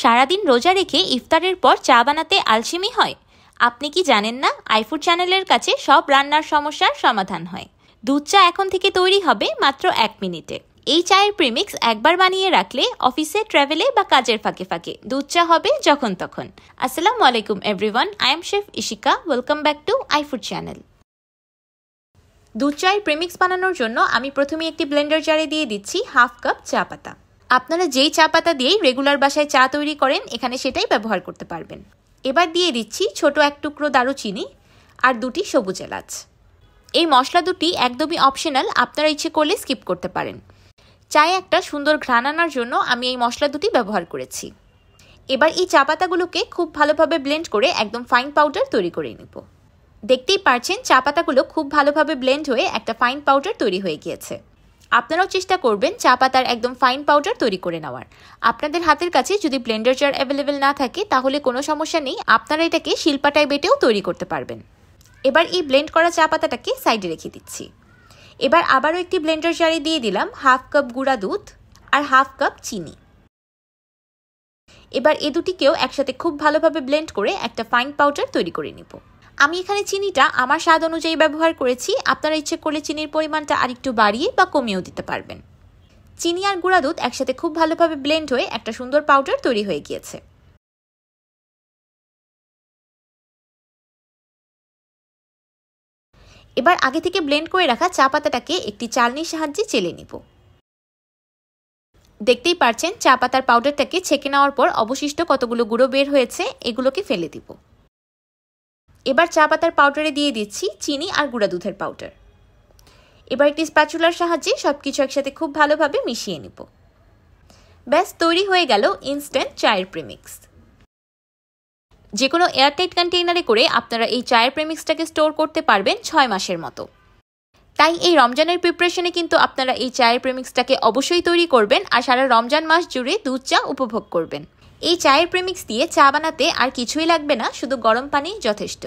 সারাদিন রোজা রেখে ইফতারের পর চা বানাতে আলসেমি হয়? আপনি কি জানেন না, আইফুড চ্যানেলের কাছে সব রান্নার সমস্যার সমাধান হয়। দুধ চা এখন থেকে তৈরি হবে মাত্র 1 মিনিটে। এই চায়ের প্রিমিক্স একবার বানিয়ে রাখলে অফিসে, ট্রাভেলে বা কাজের ফাঁকে ফাঁকে দুধ চা হবে যখন তখন। আসসালামু আলাইকুম everyone, I am chef Ishika. Welcome back to আইফুড channel. দুধ চায়ের প্রিমিক্স বানানোর জন্য আমি প্রথমে একটি ব্লেন্ডার জারে দিয়ে দিচ্ছি 1/2 কাপ চা পাতা। আপনারা যেই চা পাতা দিয়েই রেগুলার বাসায় চা তৈরি করেন, এখানে সেটাই ব্যবহার করতে পারবেন। এবার দিয়ে দিচ্ছি ছোট 1 টুকরো দারুচিনি আর 2টি সবুজ এলাচ। এই মশলা দুটি একদমই অপশনাল, আপনারা ইচ্ছে করলে স্কিপ করতে পারেন। চায়ে একটা সুন্দর ঘ্রাণ আনার জন্য আমি এই মশলা দুটি ব্যবহার করেছি। এবার এই চা পাতাগুলোকে খুব ভালোভাবে ব্লেন্ড করে একদম ফাইন পাউডার তৈরি করে নেব। দেখতেই পারছেন চা পাতাগুলো খুব ভালোভাবে ব্লেন্ড হয়ে একটা ফাইন পাউডার তৈরি হয়ে গিয়েছে। আপনারাও চেষ্টা করবেন চা পাতার একদম ফাইন পাউডার তৈরি করে নেওয়ার। আপনাদের হাতের কাছে যদি ব্লেন্ডার জার অ্যাভেলেবেল না থাকে তাহলে কোনো সমস্যা নেই, আপনারা এটাকে শিলপাটায় বেটেও তৈরি করতে পারবেন। এবার এই ব্লেন্ড করা চা পাতাটাকে সাইডে রেখে দিচ্ছি। এবার আবারও একটি ব্লেন্ডার জারে দিয়ে দিলাম 1/2 কাপ গুঁড়া দুধ আর 1/2 কাপ চিনি। এবার এই দুটিকেও একসাথে খুব ভালোভাবে ব্লেন্ড করে একটা ফাইন পাউডার তৈরি করে নিব। আমি এখানে চিনিটা আমার স্বাদ অনুযায়ী ব্যবহার করেছি, আপনারা ইচ্ছে করলে চিনির পরিমাণটা আরেকটু বাড়িয়ে বা কমিয়েও দিতে পারবেন। চিনি আর গুঁড়া দুধ একসাথে খুব ভালোভাবে ব্লেন্ড হয়ে একটা সুন্দর পাউডার তৈরি হয়ে গিয়েছে। এবার আগে থেকে ব্লেন্ড করে রাখা চা পাতাটাকে একটি চালনির সাহায্যে চেলে নিব। দেখতেই পারছেন চা পাতার পাউডারটাকে ছেঁকে নেওয়ার পর অবশিষ্ট কতগুলো গুঁড়ো বের হয়েছে, এগুলোকে ফেলে দিব। এবার চা পাতার পাউডারে দিয়ে দিচ্ছি চিনি আর গুঁড়া দুধের পাউডার। এবার একটি স্প্যাচুলার সাহায্যে সবকিছু একসাথে খুব ভালোভাবে মিশিয়ে নিব। ব্যাস তৈরি হয়ে গেল ইনস্ট্যান্ট চায়ের প্রিমিক্স। যে কোনো এয়ারটাইট কন্টেইনারে করে আপনারা এই চায়ের প্রিমিক্সটাকে স্টোর করতে পারবেন 6 মাসের মতো। তাই এই রমজানের প্রিপারেশনে কিন্তু আপনারা এই চায়ের প্রিমিক্সটাকে অবশ্যই তৈরি করবেন আর সারা রমজান মাস জুড়ে দুধ চা উপভোগ করবেন। এই চায়ের প্রিমিক্স দিয়ে চা বানাতে আর কিছুই লাগবে না, শুধু গরম পানি যথেষ্ট।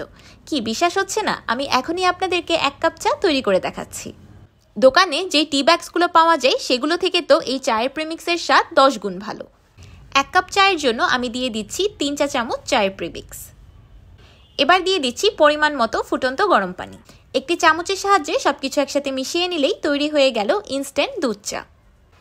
কি বিশ্বাস হচ্ছে না? আমি এখনই আপনাদেরকে 1 কাপ চা তৈরি করে দেখাচ্ছি। দোকানে যে টি ব্যাগসগুলো পাওয়া যায় সেগুলো থেকে তো এই চায়ের প্রিমিক্সের স্বাদ 10 গুণ ভালো। 1 কাপ চায়ের জন্য আমি দিয়ে দিচ্ছি 3 চা চামচ চায়ের প্রিমিক্স। এবার দিয়ে দিচ্ছি পরিমাণ মতো ফুটন্ত গরম পানি। একটি চামচের সাহায্যে সবকিছু একসাথে মিশিয়ে নিলেই তৈরি হয়ে গেল ইনস্ট্যান্ট দুধ চা।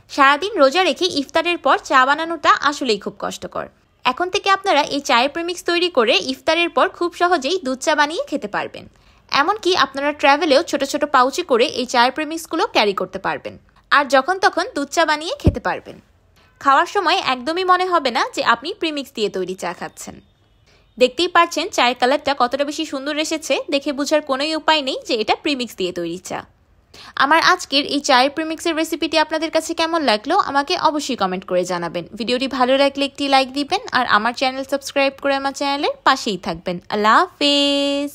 সারাদিন রোজা রেখে ইফতারের পর চা বানানোটা আসলেই খুব কষ্টকর। এখন থেকে আপনারা এই চায়ের প্রিমিক্স তৈরি করে ইফতারের পর খুব সহজেই দুধ চা বানিয়ে খেতে পারবেন। এমনকি আপনারা ট্রাভেলেও ছোট ছোট পাউচে করে এই চায়ের প্রিমিক্সগুলো ক্যারি করতে পারবেন আর যখন তখন দুধ চা বানিয়ে খেতে পারবেন। খাওয়ার সময় একদমই মনে হবে না যে আপনি প্রিমিক্স দিয়ে তৈরি চা খাচ্ছেন। দেখতেই পারছেন চায়ের কালারটা কতটা বেশি সুন্দর এসেছে, দেখে বোঝার কোনোই উপায় নেই যে এটা প্রিমিক্স দিয়ে তৈরি চা। আমার আজকের এই চায়ের প্রিমিক্সের রেসিপিটি আপনাদের কাছে কেমন লাগলো আমাকে অবশ্যই কমেন্ট করে জানাবেন। ভিডিওটি ভালো লাগলে একটি লাইক দিবেন আর আমার চ্যানেল সাবস্ক্রাইব করে আমার চ্যানেলের পাশেই থাকবেন। আল্লাহ হাফেজ।